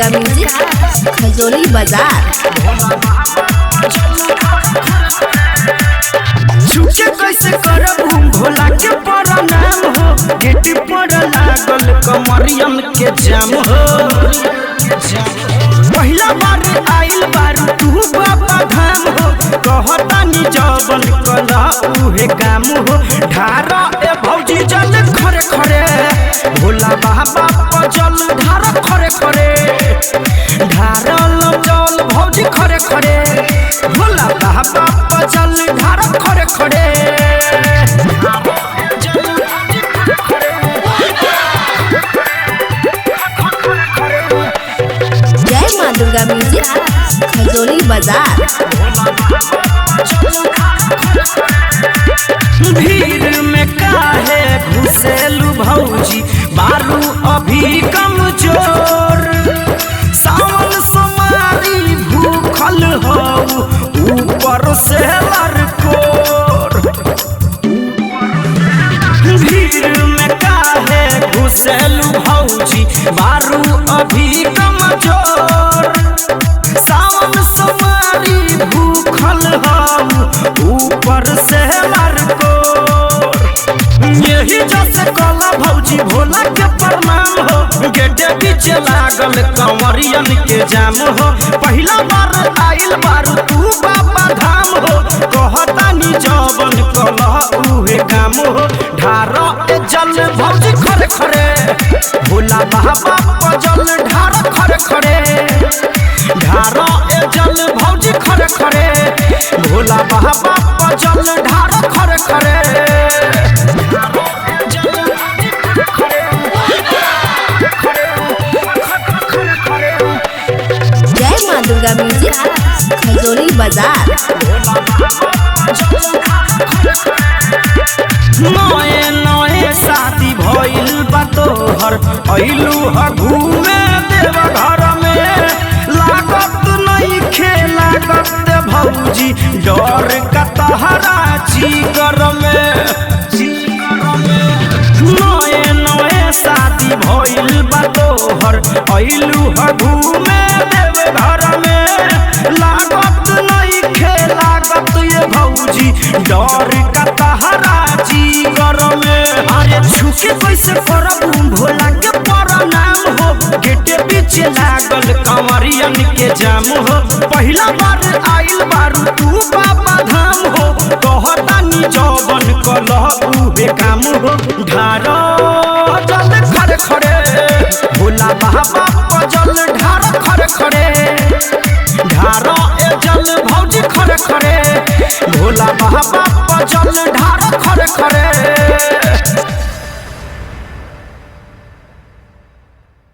Durga music Khajauli बाजार। छुके कैसे करबू भोला के प्रणाम हो, गेट पर लागल कमरियन के जाम हो। पहिला बार आइल बारू तू बाबा धाम हो, कहतानी जवन कला उहे काम हो। ढारा ए भौजी जल खरे खरे, भोला बाबा पर जल ढारा खरे खरे। ढारल जल भौजी खरे खरे, भोला बाबा पर जल ढारा खरे खरे। जय माँ दुर्गा म्यूजिक खजोली बाजार। भीड़ में काहे घुसेलू भौजी, बारू अभी कमजोर। सावन सोमारी भूखल हो, ऊपर से लड़कोर। भीड़ में काहे घुसेलू भौजी, बारू अभी कमजोर। सावन सोमारी भूखल हो, ऊपर से लड़कोर। यही जैसे कला भौजी भोला के प्रणाम हो, गेटे पीछे लागल कंवरियन के जाम हो। पहिला बार आइल बारू तू बाबा धाम हो, कहतानी जवन कला उहे काम हो। ढारा ए जल भौजी खरे खरे, भोला बाबा पर जल ढारा खरे खरे। ढारा ए जल भौजी खरे खरे, भोला बाबा पर जल ढारा खरे खरे। जय माँ दुर्गा म्यूजिक खजोली बाजार। नए नए शादी भइल बा तोहर, अइलू ह घूमे देव घर में। लागत नहीं लागत भौजी, डर का तहरा जिगर में। नए नए शादी भइल बा तोहर, अइलू ह घूमे देव घर में। लागत नहीं लागत ये भौजी, डर का तहरा जिगर में। अरे छुके कैसे करबू भोला के प्रणाम हो, गेटे पीछे लागल कंवरियन के जाम हो। पहिला बार आइल बारू तू बाबा धाम हो, कहतानी जवन कलह उहे काम हो। ढारा जल खरे खरे, भोला बाबा पर जल ढारा खरे खरे। ढारा ए जल भौजी खरे खरे, भोला बाबा पर जल ढारा खरे खरे।